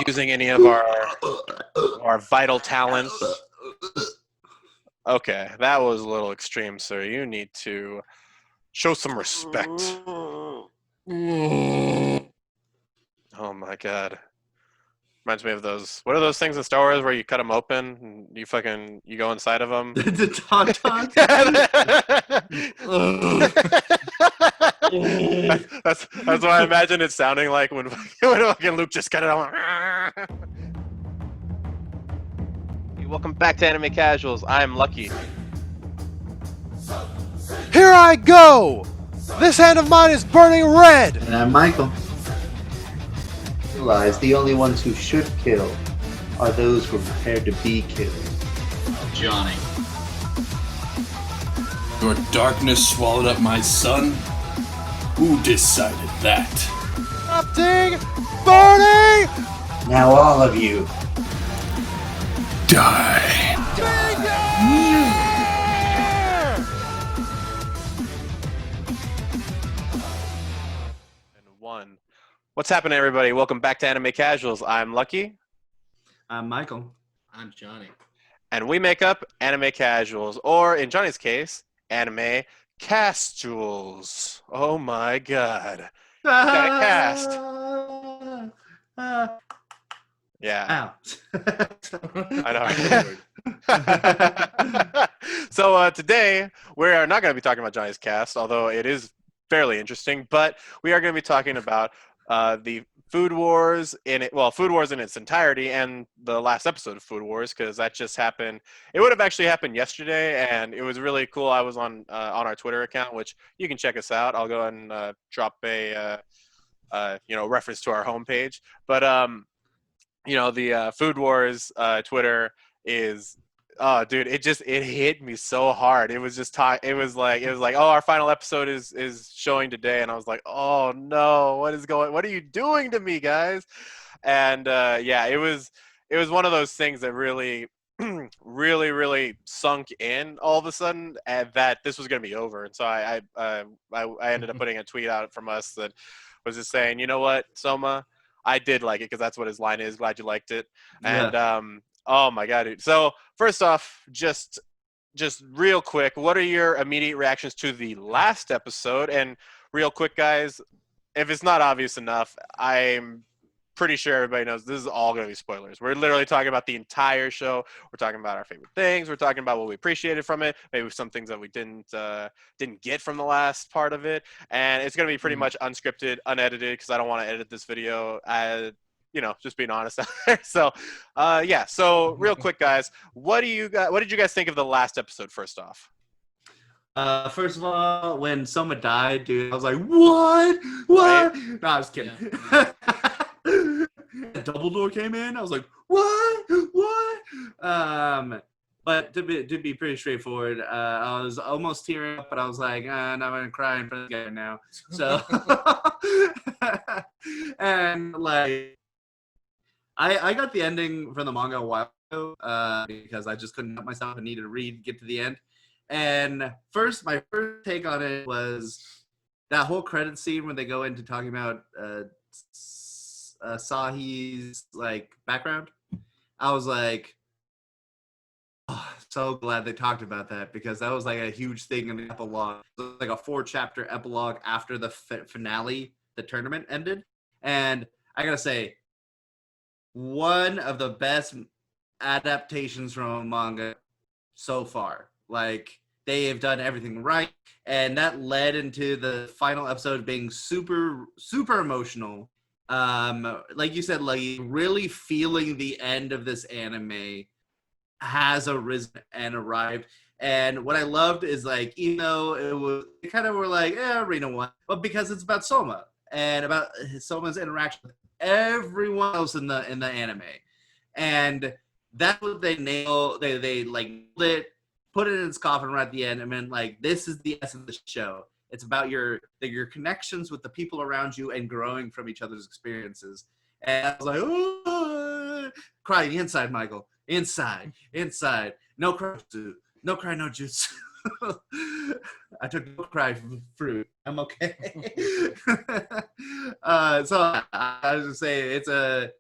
using any of our vital talents. Okay, that was a little extreme, sir. You need to show some respect. Oh my god. Reminds me of those. What are those things in Star Wars where you cut them open and you go inside of them? The tauntauns. That's what I imagine it sounding like when fucking Luke just cut it on. Welcome back to Anime Casuals. I'm Lucky. Here I go! This hand of mine is burning red! And I'm Michael. Realize the only ones who should kill are those who are prepared to be killed. Johnny. Your darkness swallowed up my son? Who decided that? Erupting! Burning! Now all of you. Die. And one. What's happening, everybody? Welcome back to Anime Casuals. I'm Lucky. I'm Michael. I'm Johnny. And we make up Anime Casuals, or in Johnny's case, Anime Castuals. Oh my god. Got a cast. Yeah. Ow. I know. So today, we are not going to be talking about Johnny's cast, although it is fairly interesting, but we are going to be talking about the Food Wars Food Wars in its entirety, and the last episode of Food Wars, because that just happened. It would have actually happened yesterday, and it was really cool. I was on our Twitter account, which you can check us out. I'll go ahead and drop a reference to our homepage. But the Food Wars Twitter is. Oh, dude! It hit me so hard. It was just it was like, oh, our final episode is showing today, and I was like, oh no, what are you doing to me, guys? And it was one of those things that really, really, really sunk in all of a sudden, and that this was going to be over. And so I ended up putting a tweet out from us that was just saying, you know what, Soma, I did like it, because that's what his line is. Glad you liked it. And Yeah. oh my god, dude. So first off, just real quick, what are your immediate reactions to the last episode? And real quick, guys, if it's not obvious enough, I'm pretty sure everybody knows this is all going to be spoilers. We're literally talking about the entire show. We're talking about our favorite things. We're talking about what we appreciated from it. Maybe some things that we didn't get from the last part of it. And it's going to be pretty much unscripted, unedited, because I don't want to edit this video. Just being honest out there. So, So, real quick, guys, what did you guys think of the last episode? First off, First of all, when Soma died, dude, I was like, what? What? Right? No, I was kidding. Dumbledore came in. I was like, what? What? But to be pretty straightforward, I was almost tearing up, but I was like, I'm not gonna cry in front of the guy now. So, and like, I got the ending from the manga a while ago because I just couldn't help myself and needed to get to the end. And my first take on it was that whole credit scene when they go into talking about Sahi's like background. I was like, oh, so glad they talked about that, because that was like a huge thing in the epilogue. It was like a 4-chapter epilogue after the finale, the tournament ended. And I gotta say, one of the best adaptations from a manga so far. Like, they have done everything right, and that led into the final episode being super, super emotional. Like you said, like, really feeling the end of this anime has arisen and arrived. And what I loved is, like, even though it kind of were like, Arena won, but because it's about Soma and about Soma's interaction with everyone else in the anime, and that's what they nailed. They like lit, put it in its coffin right at the end. I mean, like, this is the essence of the show. It's about your connections with the people around you and growing from each other's experiences. And I was like, oh, crying inside, Michael, inside. No cry, no jutsu. I took no cry fruit. I'm okay. So I was just saying it's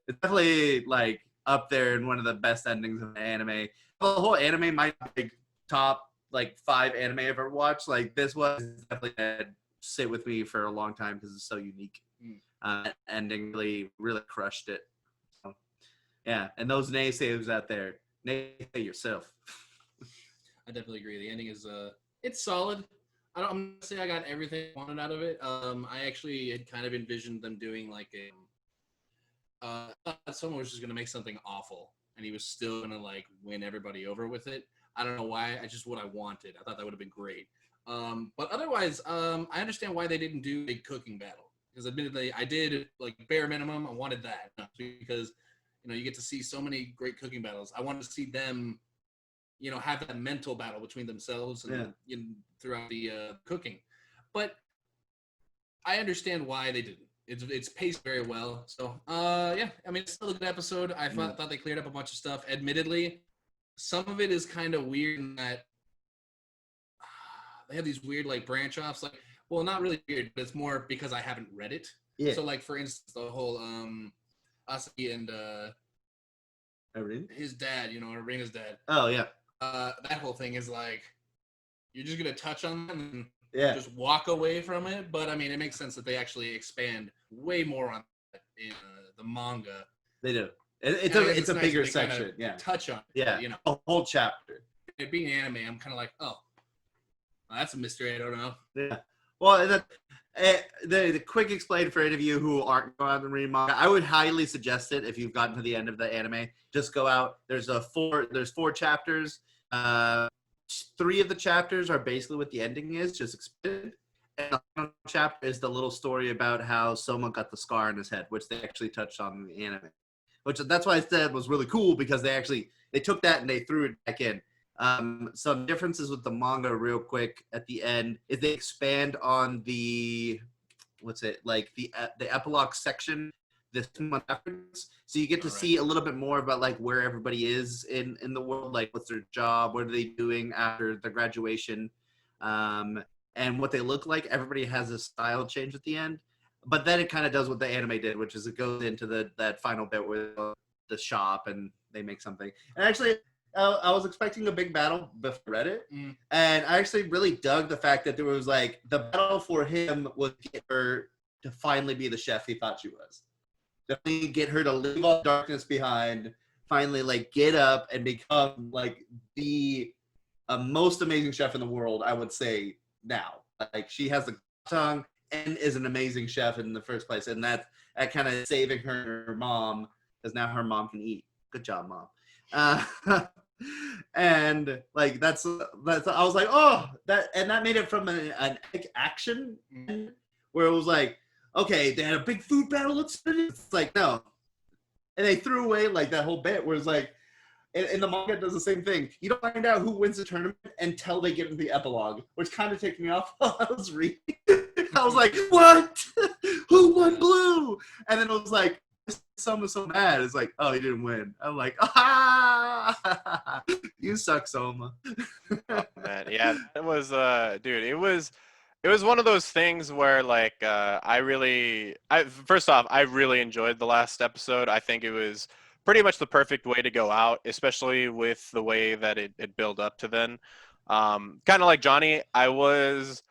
definitely like up there in one of the best endings of an anime. The whole anime might be top like 5 anime I've ever watched. Like this was definitely gonna sit with me for a long time because it's so unique. Ending really crushed it. So, yeah, and those naysayers out there, naysay yourself. I definitely agree. The ending is it's solid. I'm gonna say I got everything I wanted out of it. I actually had kind of envisioned them doing like a I thought someone was just gonna make something awful, and he was still gonna like win everybody over with it. I don't know why. I just what I wanted. I thought that would have been great. But otherwise, I understand why they didn't do a cooking battle because admittedly, I did like bare minimum. I wanted that because you get to see so many great cooking battles. I wanted to see them, have that mental battle between themselves and throughout the cooking. But I understand why they didn't. It's paced very well. So yeah, I mean, it's still a good episode. I thought they cleared up a bunch of stuff. Admittedly, some of it is kind of weird in that they have these weird like branch offs. Like, well, not really weird, but it's more because I haven't read it. Yeah. So like for instance, the whole Asaki and his dad, Irina's dad. Oh yeah. That whole thing is like you're just gonna touch on them and just walk away from it. But I mean, it makes sense that they actually expand way more on that in the manga. They do. It's a nice bigger section. Yeah. Touch on it. Yeah. A whole chapter. It being anime, I'm kind of like, oh, well, that's a mystery. I don't know. Yeah. Well, the quick explain for any of you who aren't going out and reading manga, I would highly suggest it if you've gotten to the end of the anime. Just go out. There's 4 chapters. 3 of the chapters are basically what the ending is, just expanded. And the final chapter is the little story about how Soma got the scar on his head, which they actually touched on in the anime. That's why I said was really cool because they took that and they threw it back in. Some differences with the manga real quick at the end is they expand on the epilogue section this month afterwards. So you get to see a little bit more about like where everybody is in the world, like what's their job, what are they doing after the graduation, and what they look like. Everybody has a style change at the end. But then it kind of does what the anime did, which is it goes into that final bit with the shop and they make something. And actually, I was expecting a big battle before I read it. And I actually really dug the fact that there was like the battle for him was to get her to finally be the chef he thought she was. Definitely get her to leave all darkness behind, finally like get up and become like the most amazing chef in the world, I would say now. Like she has the tongue and is an amazing chef in the first place, and that kind of saving her mom because now her mom can eat. Good job, mom. And like that's I was like, oh, that made it from an action where it was like, okay, they had a big food battle. It's like no, and they threw away like that whole bit where it's like. In the manga, it does the same thing. You don't find out who wins the tournament until they get into the epilogue, which kind of takes me off while I was reading. I was like, what? Who won blue? And then it was like, Soma's so mad. It's like, oh, he didn't win. I'm like, ah, you suck, Soma. Oh, man, yeah, it was, dude, it was one of those things where like, first off, I really enjoyed the last episode. I think it was pretty much the perfect way to go out, especially with the way that it built up to then. Kind of like Johnny, I was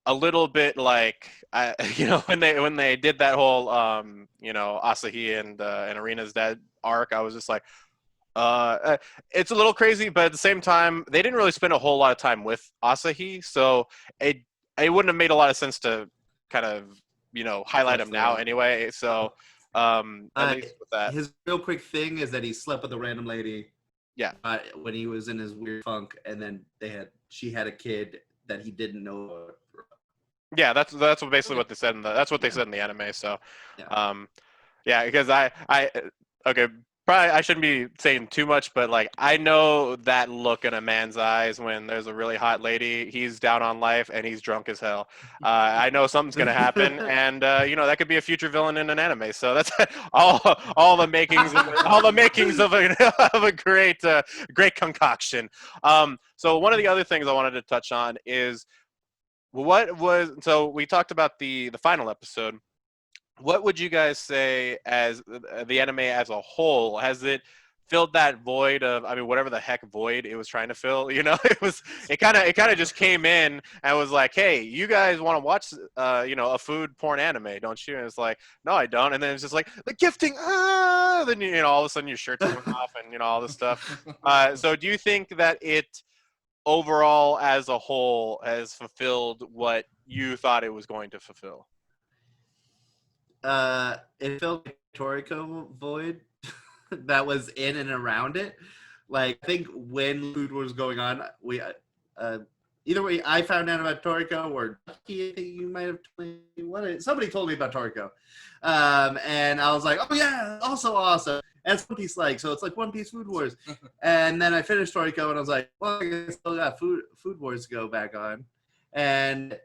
a little bit like, when they did that whole, Asahi and Irina's dad arc, I was just like, it's a little crazy, but at the same time, they didn't really spend a whole lot of time with Asahi, so it wouldn't have made a lot of sense to kind of, highlight him now anyway. So. At least with that. His real quick thing is that he slept with a random lady. Yeah. When he was in his weird funk, and then she had a kid that he didn't know. Yeah, that's basically what they said that's what they said in the anime. So, because okay, probably I shouldn't be saying too much, but like I know that look in a man's eyes when there's a really hot lady, he's down on life and he's drunk as hell. I know something's gonna happen, and that could be a future villain in an anime. So that's all the makings of a great concoction. So one of the other things I wanted to touch on is what was so we talked about the final episode. What would you guys say as the anime as a whole? Has it filled that void of, I mean, whatever the heck void it was trying to fill? It kind of just came in and was like, hey, you guys want to watch a food porn anime, don't you? And it's like, no, I don't. And then it's just like the gifting, then all of a sudden your shirt's coming off and all this stuff. So do you think that it overall as a whole has fulfilled what you thought it was going to fulfill? It filled the Toriko void that was in and around it. Like, I think when food was going on, we either way, I found out about Toriko, or Ducky, I think you might have told me somebody told me about Toriko, and I was like, oh yeah, also awesome. And it's One Piece like, so it's like One Piece Food Wars. And then I finished Toriko, and I was like, well, I still got Food Wars to go back on. And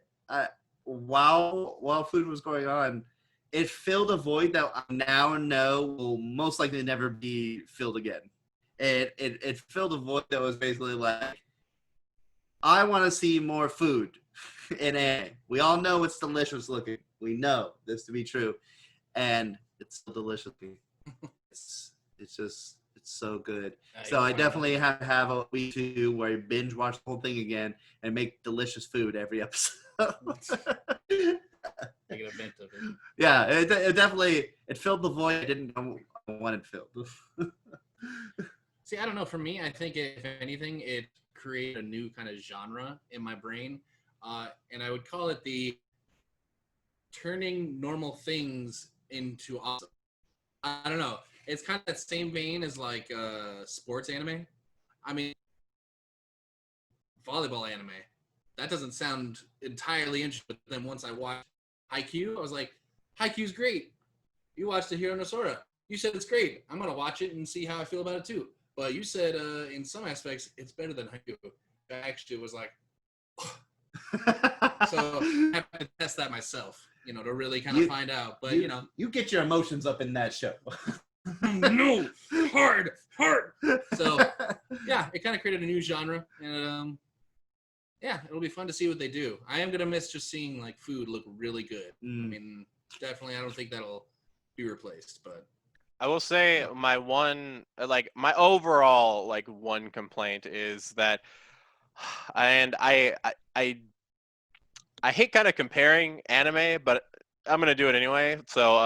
while food was going on, it filled a void that I now know will most likely never be filled again. It filled a void that was basically like, I want to see more food in anime. We all know it's delicious looking. We know this to be true, and it's still delicious. It's so good. So I definitely have a week to where I binge watch the whole thing again and make delicious food every episode. Make an event of it. Yeah, it definitely filled the void I didn't know I wanted filled. See, I don't know. For me, I think if anything, it created a new kind of genre in my brain, and I would call it the turning normal things into awesome. I don't know. It's kind of that same vein as like sports anime. I mean, volleyball anime. That doesn't sound entirely interesting. But then once I watched Haikyuu, I was like, Haikyuu's great. You watched the Hero no Sora. You said it's great. I'm going to watch it and see how I feel about it too. But you said in some aspects, it's better than Haikyuu. I actually was like, so I have to test that myself, to really kind of find out. But, you get your emotions up in that show. no, hard. So, yeah, it kind of created a new genre. And, yeah, it'll be fun to see what they do. I am going to miss just seeing, like, food look really good. I mean, definitely I don't think that'll be replaced, but. I will say my overall one complaint is that, and I hate kind of comparing anime, but I'm gonna do it anyway. So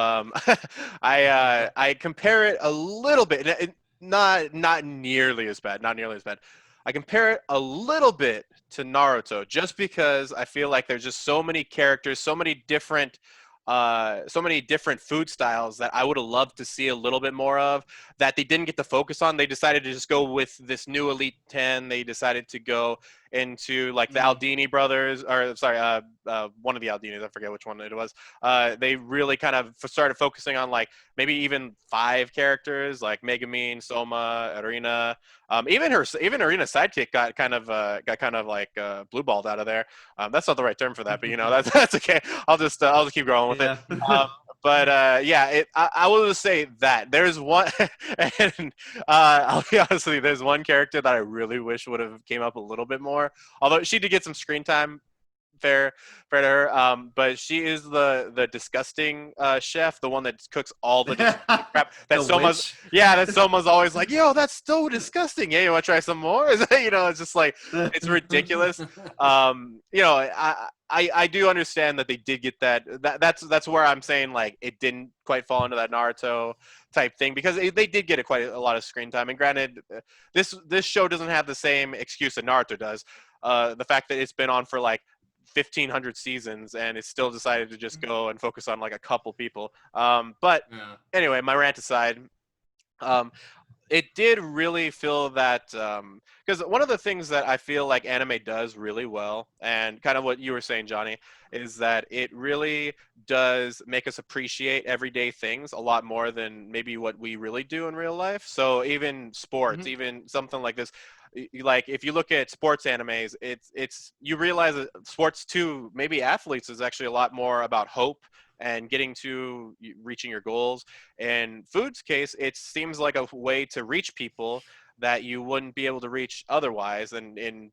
I compare it a little bit, not nearly as bad, I compare it a little bit to Naruto, just because I feel like there's just so many characters, so many different food styles that I would have loved to see a little bit more of, that they didn't get to focus on. They decided to just go with this new Elite 10. They decided to go into like the Aldini brothers, or sorry, one of the Aldinis, I forget which one it was. They really kind of started focusing on like maybe even 5 characters, like Megumin, Soma, Arena. Even Arena's sidekick got kind of like blue balled out of there. That's not the right term for that, but that's okay. I'll just keep going with it. But I will just say that there's one, and I'll be honest with you, there's one character that I really wish would have came up a little bit more. Although she did get some screen time, fair to her. But she is the disgusting chef, the one that cooks all the crap. That Soma's always like, yo, that's so disgusting. Yeah, you want to try some more? It's just like, it's ridiculous. I do understand that they did get that. That's where I'm saying like it didn't quite fall into that Naruto type thing, because they did get quite a lot of screen time. And granted, this show doesn't have the same excuse that Naruto does. The fact that it's been on for like 1,500 seasons and it's still decided to just go and focus on like a couple people. Anyway, my rant aside, it did really feel that, because one of the things that I feel like anime does really well, and kind of what you were saying, Johnny, is that it really does make us appreciate everyday things a lot more than maybe what we really do in real life. So even sports, even something like this, like if you look at sports animes, it's you realize that sports too, maybe athletes, is actually a lot more about hope and getting to reaching your goals. In food's case, it seems like a way to reach people that you wouldn't be able to reach otherwise. And in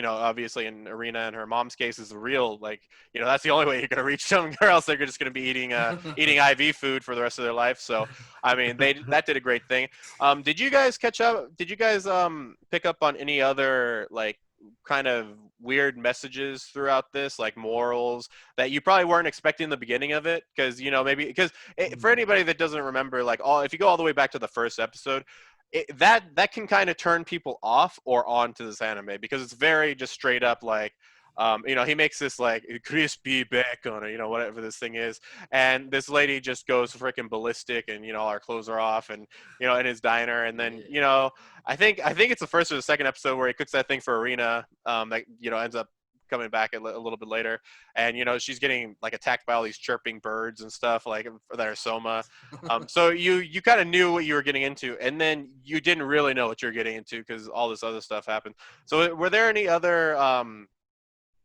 obviously in Arena and her mom's case is real, like, that's the only way you're going to reach them, or else they're just going to be eating IV food for the rest of their life. So, I mean, that did a great thing. Did you guys catch up? Did you guys pick up on any other, like, kind of weird messages throughout this, like morals that you probably weren't expecting in the beginning of it? Because, because for anybody that doesn't remember, like, if you go all the way back to the first episode, that can kind of turn people off or on to this anime, because it's very just straight up, like, he makes this like crispy bacon, or whatever this thing is, and this lady just goes freaking ballistic, and all our clothes are off, and in his diner, and then I think it's the first or the second episode where he cooks that thing for Arena, that ends up coming back a little bit later, and she's getting like attacked by all these chirping birds and stuff, like, that are Soma. So you kind of knew what you were getting into, and then you didn't really know what you were getting into because all this other stuff happened. So were there any other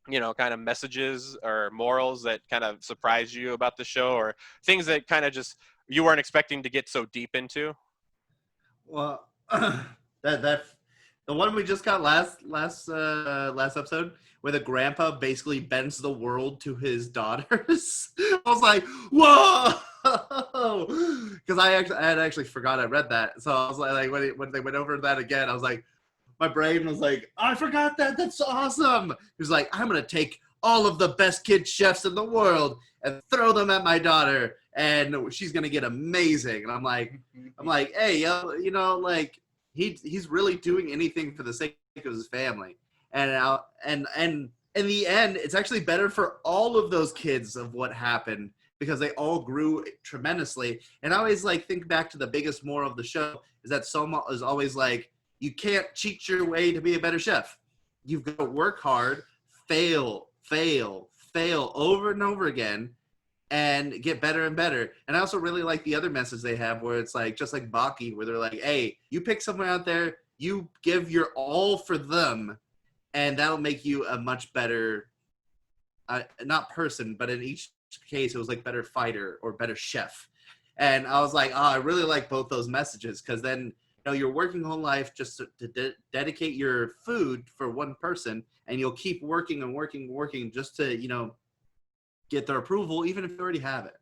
kind of messages or morals that kind of surprised you about the show, or things that kind of just you weren't expecting to get so deep into? Well, that the one we just got last episode, where the grandpa basically bends the world to his daughters. I was like, whoa, because I had actually forgot I read that. So I was like when they went over that again, I was like, my brain was like, I forgot that. That's awesome. He was like, I'm gonna take all of the best kid chefs in the world and throw them at my daughter, and she's gonna get amazing. And I'm like, hey, like, he's really doing anything for the sake of his family. And in the end, it's actually better for all of those kids of what happened, because they all grew tremendously. And I always like think back to the biggest moral of the show is that Soma is always like, you can't cheat your way to be a better chef. You've got to work hard, fail over and over again, and get better and better. And I also really like the other message they have, where it's like, just like Baki, where they're like, hey, you pick someone out there, you give your all for them, and that'll make you a much better, not person, but in each case, it was like better fighter or better chef. And I was like, I really like both those messages, because then, you're working whole life just to dedicate your food for one person, and you'll keep working and working just to, get their approval, even if you already have it.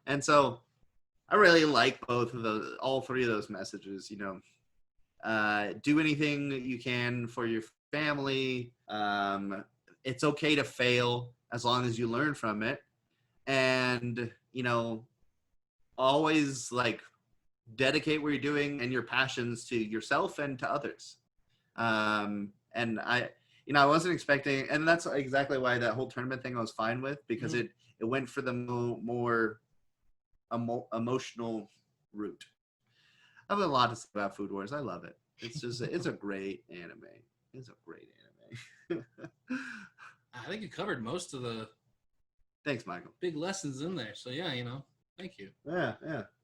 And so I really like all three of those messages. Do anything that you can for your family. It's okay to fail as long as you learn from it. And, always like dedicate what you're doing and your passions to yourself and to others. And I wasn't expecting, and that's exactly why that whole tournament thing I was fine with, because it went for the more emotional route. I have a lot to say about Food Wars. I love it. It's just, it's a great anime. It's a great anime. I think you covered most of the Thanks, Michael. big lessons in there. So yeah, thank you. Yeah.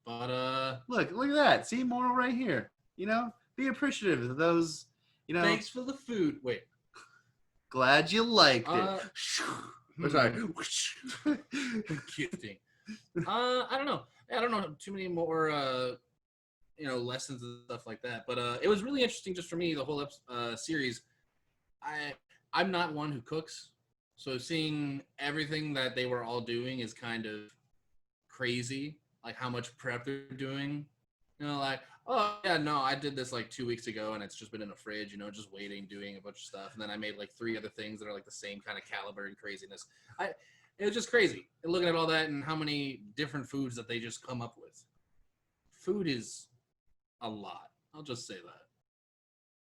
But Look at that. See, moral right here. Be appreciative of those. thanks for the food. Wait. Glad you liked it. Sorry. Gifting. I don't know. I don't know too many more lessons and stuff like that. But it was really interesting just for me, the whole series. I'm not one who cooks, so seeing everything that they were all doing is kind of crazy. Like how much prep they're doing. Like, oh yeah, no, I did this like 2 weeks ago, and it's just been in a fridge, just waiting, doing a bunch of stuff, and then I made like 3 other things that are like the same kind of caliber and craziness. It was just crazy. And looking at all that and how many different foods that they just come up with. Food is a lot. I'll just say that.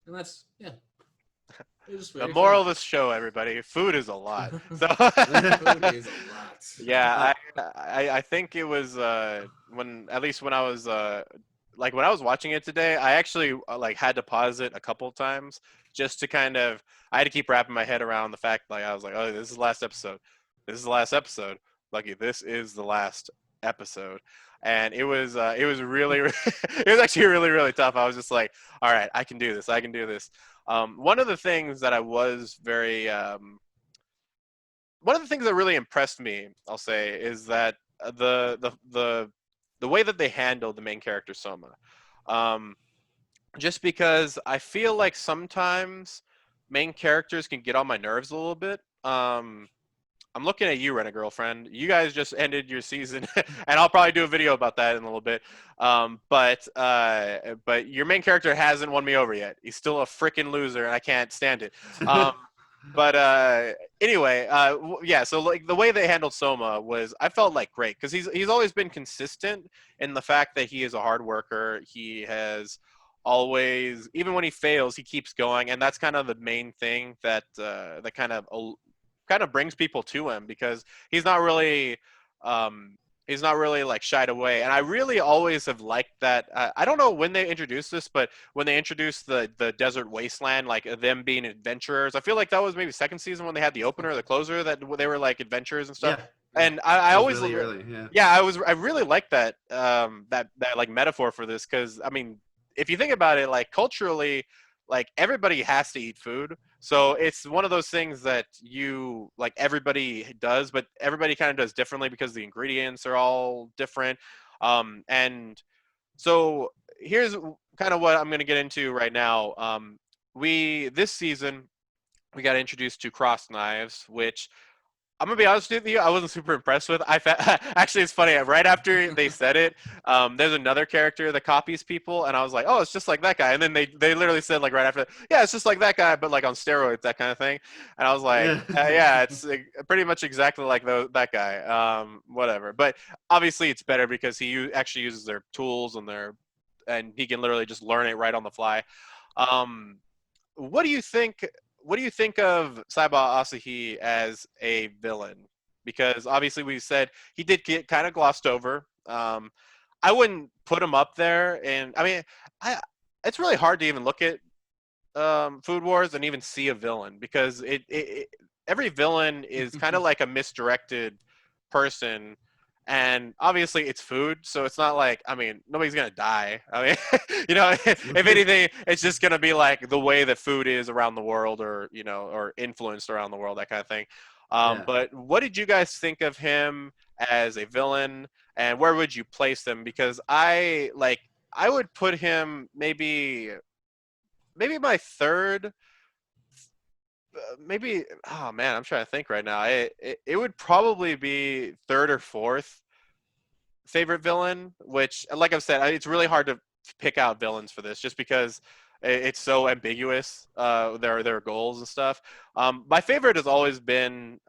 And that's The moral of this show, everybody, food is a lot. So food is a lot. Yeah, I think it was when I was when I was watching it today, I actually had to pause it a couple of times just to kind of, I had to keep wrapping my head around the fact, I was like, oh, this is the last episode. This is the last episode. Lucky, this is the last episode. And it was really, it was actually really, really tough. I was just like, all right, I can do this. I can do this. One of the things that I was very, one of the things that really impressed me, I'll say, is that the way that they handled the main character Soma. Just because I feel like sometimes main characters can get on my nerves a little bit. I'm looking at you, Rent a Girlfriend. You guys just ended your season, and I'll probably do a video about that in a little bit. But your main character hasn't won me over yet. He's still a freaking loser, and I can't stand it. But anyway, yeah. So like the way they handled Soma was, I felt like great because he's always been consistent in the fact that he is a hard worker. He has always, even when he fails, he keeps going, and that's kind of the main thing that that kind of brings people to him because he's not really like shied away. And I really always have liked that. I don't know when they introduced this, but when they introduced the desert wasteland, like them being adventurers, I feel like that was maybe second season when they had the opener, the closer, that they were like adventurers and stuff. Yeah. And I always really early, yeah. yeah, I really like that that like metaphor for this because I mean, if you think about it, like culturally, like everybody has to eat food, so it's one of those things that you like everybody does, but everybody kind of does differently because the ingredients are all different. And so here's kind of what I'm going to get into right now. We this season we got introduced to cross knives, which I'm gonna be honest with you, I wasn't super impressed with. Actually, it's funny. Right after they said it, there's another character that copies people, and I was like, "Oh, it's just like that guy." And then they literally said like right after, "Yeah, it's just like that guy, but like on steroids, that kind of thing." And I was like, "Yeah, it's pretty much exactly like that guy." Whatever. But obviously, it's better because actually uses their tools and he can literally just learn it right on the fly. What do you think? What do you think of Saiba Asahi as a villain? Because obviously we said he did get kind of glossed over. I wouldn't put him up there, and I mean, it's really hard to even look at Food Wars and even see a villain because every villain is kind of like a misdirected person. And obviously it's food, so it's not like, I mean, nobody's gonna die. I mean, if anything, it's just gonna be like the way that food is around the world, or or influenced around the world, that kind of thing. But what did you guys think of him as a villain, and where would you place him? Because I would put him maybe my third. Maybe, oh man, I'm trying to think right now. It would probably be third or fourth favorite villain, which, like I've said, it's really hard to pick out villains for this just because it's so ambiguous, their goals and stuff. My favorite has always been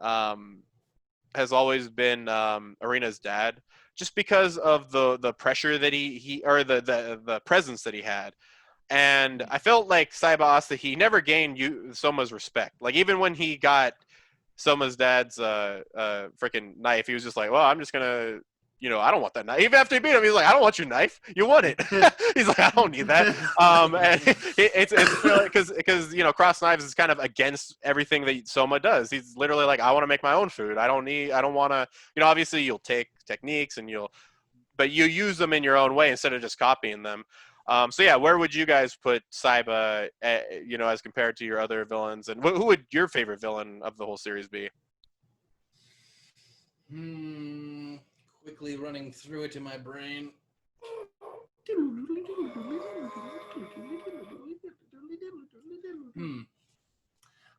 Arena's dad, just because of the pressure that he or the presence that he had. And I felt like Saiba Asta, he never gained Soma's respect. Like even when he got Soma's dad's freaking knife, he was just like, "Well, I'm just gonna, I don't want that knife." Even after he beat him, he's like, "I don't want your knife. You want it." He's like, "I don't need that." And it's because cross knives is kind of against everything that Soma does. He's literally like, "I want to make my own food. I don't want to." Obviously you'll take techniques but you use them in your own way instead of just copying them. So yeah, where would you guys put Saiba, as compared to your other villains, and who would your favorite villain of the whole series be? Quickly running through it in my brain.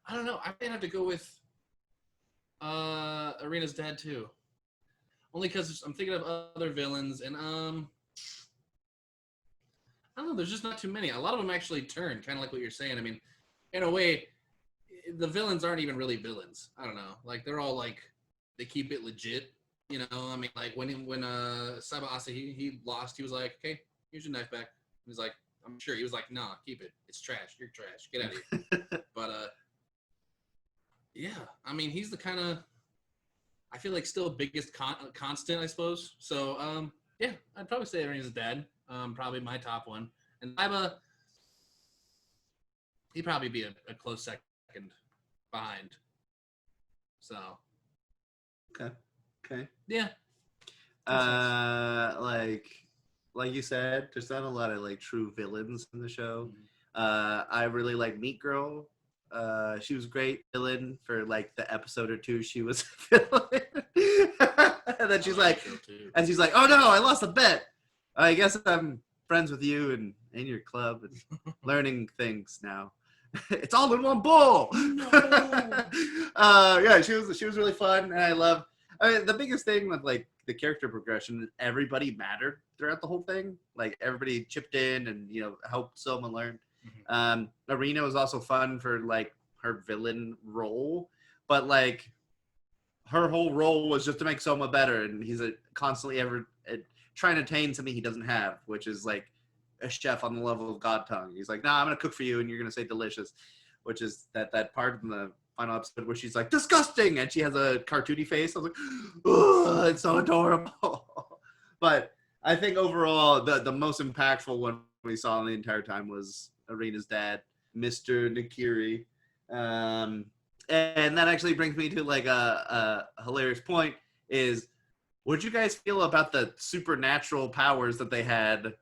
I don't know. I might have to go with Arena's dad too. Only because I'm thinking of other villains, and I don't know, there's just not too many. A lot of them actually turn, kind of like what you're saying. I mean, in a way, the villains aren't even really villains. I don't know. Like, they're all like, they keep it legit, I mean, like, when Saiba Asahi, he lost, he was like, "Okay, here's your knife back." He's like, I'm sure. He was like, "Nah, keep it. It's trash. You're trash. Get out of here." But, yeah, I mean, he's the kind of, I feel like still biggest constant, I suppose. So, yeah, I'd probably say Arena's dad. Probably my top one. And Saiba, he'd probably be a close second behind. So. Okay. Yeah. Like you said, there's not a lot of like true villains in the show. I really like Meat Girl. She was great villain for like the episode or two she was a villain. And then she's like, "Oh no, I lost a bet. I guess I'm friends with you and in your club and learning things now." It's all in one bowl. No. Yeah, she was really fun, and I mean, the biggest thing with like the character progression is everybody mattered throughout the whole thing. Like everybody chipped in and helped Soma learn. Arena was also fun for like her villain role, but like her whole role was just to make Soma better, and he's constantly trying to attain something he doesn't have, which is like a chef on the level of God Tongue. He's like, nah, I'm gonna cook for you, and you're gonna say delicious, which is that part in the final episode where she's like disgusting, and she has a cartoony face. I was like, oh, it's so adorable. But I think overall, the most impactful one we saw the entire time was Arena's dad, Mr. Nakiri. And that actually brings me to like a hilarious point is, what did you guys feel about the supernatural powers that they had,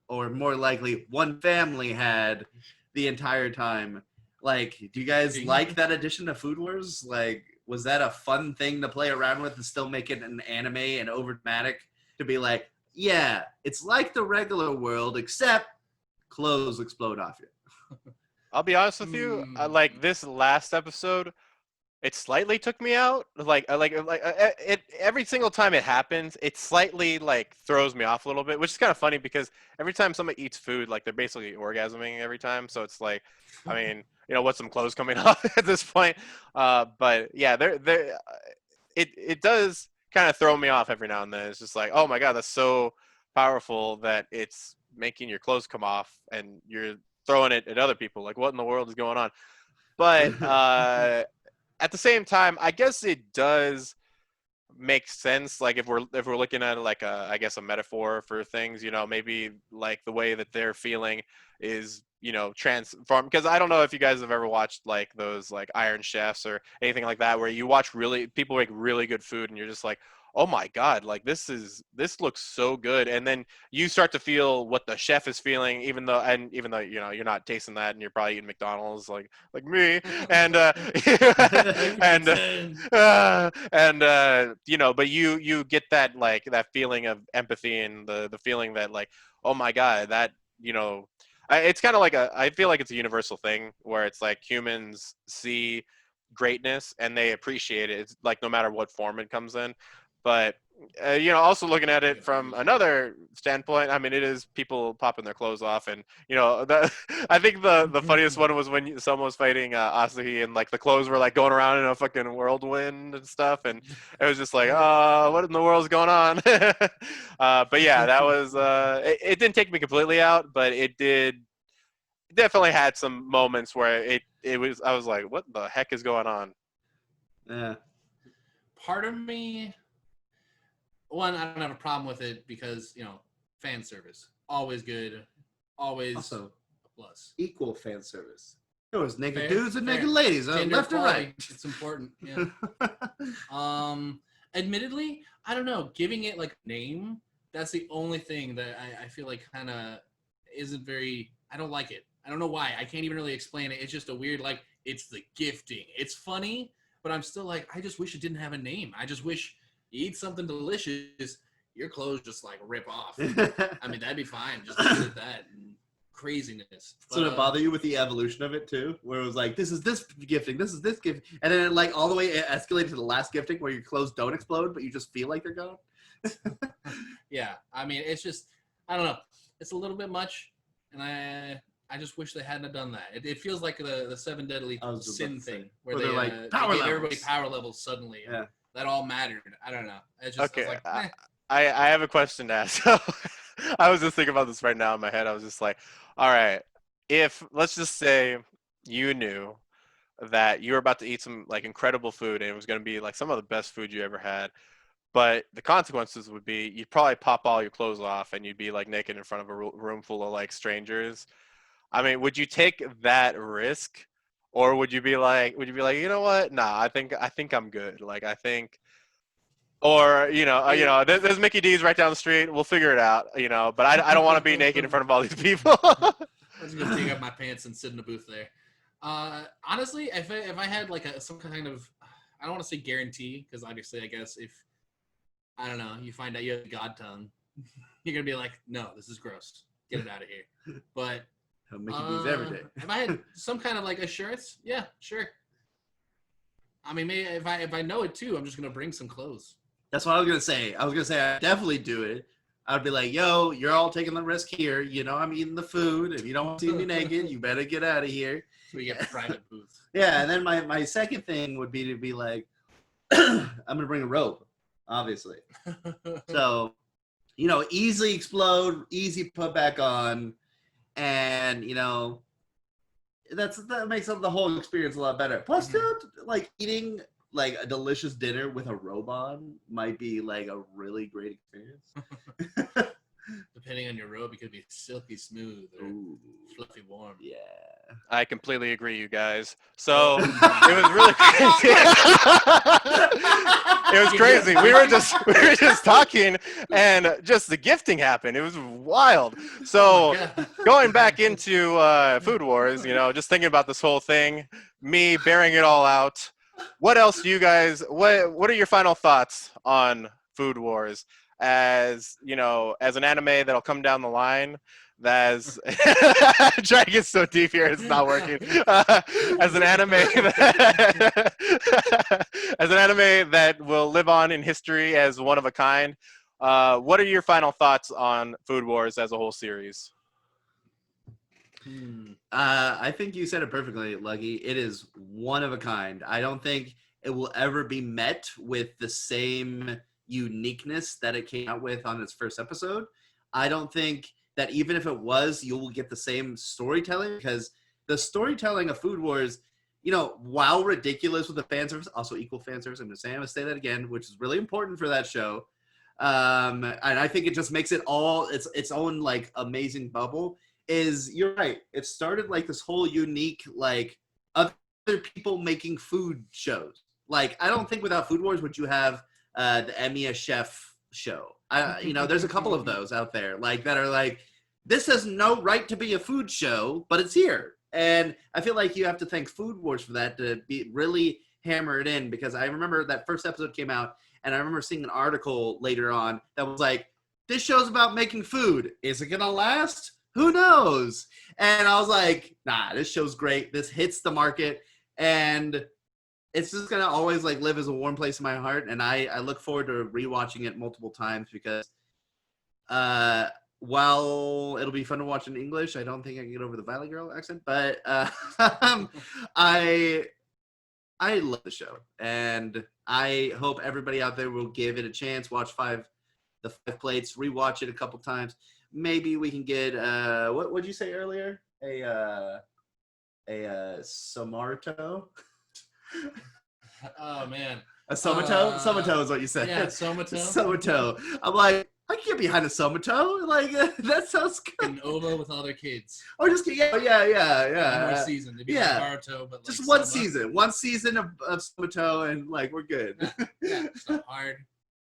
or more likely one family had the entire time? Like, do you guys like that addition to Food Wars? Like, was that a fun thing to play around with and still make it an anime and over dramatic to be like, yeah, it's like the regular world except clothes explode off you? I'll be honest with you. Like this last episode, it slightly took me out. It every single time it happens, it slightly like throws me off a little bit, which is kind of funny because every time somebody eats food, like they're basically orgasming every time. So it's like, I mean, what's some clothes coming off at this point? But yeah, it does kind of throw me off every now and then. It's just like, oh my god, that's so powerful that it's making your clothes come off and you're throwing it at other people. Like, what in the world is going on? But at the same time, I guess it does make sense. Like if we're looking at like I guess a metaphor for things, maybe like the way that they're feeling is transform. Because I don't know if you guys have ever watched like those like Iron Chefs or anything like that, where you watch people make really good food and you're just like, oh my god, like this looks so good, and then you start to feel what the chef is feeling, even though you're not tasting that and you're probably eating McDonald's like me, and but you get that like that feeling of empathy and the feeling that like, oh my god, that it's kind of like I feel like it's a universal thing where it's like humans see greatness and they appreciate it. It's like no matter what form it comes in. But also looking at it from another standpoint, I mean, it is people popping their clothes off, and I think the funniest one was when someone was fighting Asahi, and like the clothes were like going around in a fucking whirlwind and stuff, and it was just like, what in the world's going on? But yeah, that was it didn't take me completely out, but it definitely had some moments where I was like, what the heck is going on? Yeah. Part of me, one, I don't have a problem with it because, fan service. Always good. Always Also, a plus. equal fan service. There was naked Fair, dudes and fair. naked ladies, Gender left and equality, right. It's important. Yeah. Admittedly, I don't know. Giving it like a name, that's the only thing that I feel like kind of isn't very. I don't like it. I don't know why. I can't even really explain it. It's just a weird, like, it's the gifting. It's funny, but I'm still like, I just wish it didn't have a name. I just wish you eat something delicious, your clothes just like rip off. I mean, that'd be fine. Just leave it at that. And craziness. So did it bother you with the evolution of it too, where it was like, this is this gifting, this is this gift, and then like all the way it escalated to the last gifting where your clothes don't explode, but you just feel like they're gone? Yeah, I mean, it's just, I don't know. It's a little bit much, and I just wish they hadn't done that. It feels like the Seven Deadly I was just Sin about to say, thing, where where they, they're like, they power gave levels. everybody power levels suddenly. Yeah. That all mattered. I don't know. It's just, Okay, I was like, I have a question to ask. So I was just thinking about this right now in my head. I was just like, all right, if let's just say you knew that you were about to eat some like incredible food and it was going to be like some of the best food you ever had, but the consequences would be you'd probably pop all your clothes off and you'd be like naked in front of a room full of like strangers. I mean, would you take that risk, or would you be like, you know what? Nah, I think I'm good. Like I think. Or there's Mickey D's right down the street. We'll figure it out, But I don't want to be naked in front of all these people. I'm just gonna take off my pants and sit in a booth there. Honestly, if I had like some kind of, I don't want to say guarantee, because obviously I guess if, I don't know, you find out you have God tongue, you're gonna be like, no, this is gross, get it out of here. But I'm making these every day. If I had some kind of like assurance, yeah, sure. I mean, maybe if I know it too, I'm just gonna bring some clothes. That's what I was gonna say. I'd definitely do it. I'd be like, yo, you're all taking the risk here. You know, I'm eating the food. If you don't want to see me naked, you better get out of here. So we get a private booth. Yeah, and then my second thing would be to be like, I'm gonna bring a rope, obviously. So, you know, easily explode, easy put back on, and you know, that makes the whole experience a lot better. Plus, dude, like eating like a delicious dinner with a robe on might be like a really great experience. Depending on your robe, it could be silky smooth or Ooh, fluffy warm. yeah. I completely agree, you guys. So it was really crazy. It was crazy. We were just talking, and just the gifting happened. It was wild. So Oh my God. going back into Food Wars, you know, just thinking about this whole thing, me bearing it all out. What else do you guys? What are your final thoughts on Food Wars? As you know, as an anime that'll come down the line, that's trying to get so deep here, it's not working. As an anime, as an anime that will live on in history as one of a kind, what are your final thoughts on Food Wars as a whole series? I think you said it perfectly, Lucky. It is one of a kind. I don't think it will ever be met with the same uniqueness that it came out with on its first episode. I don't think that even if it was, you will get the same storytelling, because the storytelling of Food Wars, you know, while ridiculous with the fan service, also equal fan service. I'm going to say that again, which is really important for that show. And I think it just makes it all its own like amazing bubble. Is you're right. It started like this whole unique like other people making food shows. Like I don't think without Food Wars would you have the Emiya Chef show. You know, there's a couple of those out there like that are like, this has no right to be a food show, but it's here. And I feel like you have to thank Food Wars for that, to be really hammer it in, because I remember that first episode came out and I remember seeing an article later on that was like, this show's about making food. Is it gonna last? Who knows? And I was like, nah, this show's great. This hits the market, and it's just gonna always like live as a warm place in my heart. And I look forward to rewatching it multiple times, because while it'll be fun to watch in English, I don't think I can get over the Valley Girl accent. But I love the show, and I hope everybody out there will give it a chance. Watch the five plates, rewatch it a couple times. Maybe we can get what would you say earlier? A Somarto? Oh man. A Somato? Somato is what you said. Yeah, Somato. Somato. I'm like, I can get behind a Somato. Like that sounds good. And Ova with all their kids. Or just yeah. One more season. They'd be yeah. like Naruto, but Just like one Soma. season. One season of Somato, and like we're good. Yeah, just a hard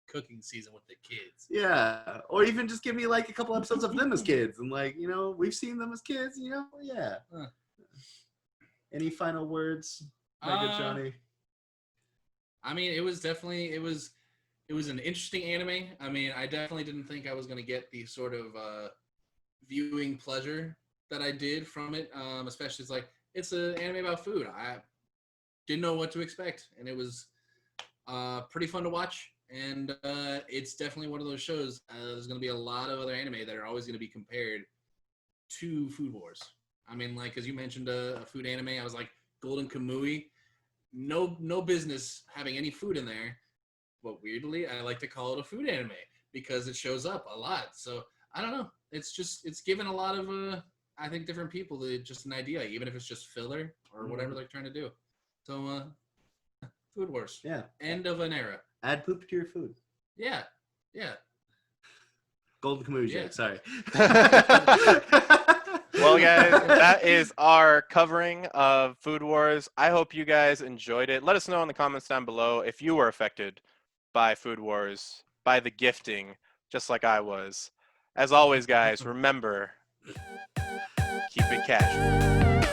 cooking season with the kids. Yeah. Or even just give me like a couple episodes of them as kids, and like, you know, we've seen them as kids, you know? Yeah. Huh. Any final words, my good Johnny? I mean, it was an interesting anime. I mean, I definitely didn't think I was going to get the sort of viewing pleasure that I did from it. Especially it's an anime about food. I didn't know what to expect, and it was pretty fun to watch. And it's definitely one of those shows. There's going to be a lot of other anime that are always going to be compared to Food Wars. I mean, like, as you mentioned a food anime, I was like, Golden Kamui. No business having any food in there, but weirdly I like to call it a food anime because it shows up a lot. So I don't know, it's given a lot of I think different people just an idea, even if it's just filler or whatever they're trying to do. So Food Wars, Yeah. end of an era. Add poop to your food. Yeah. Golden Kamuy, Yeah. sorry. Well, guys, that is our covering of Food Wars. I hope you guys enjoyed it. Let us know in the comments down below if you were affected by Food Wars, by the gifting, just like I was. As always, guys, remember, keep it casual.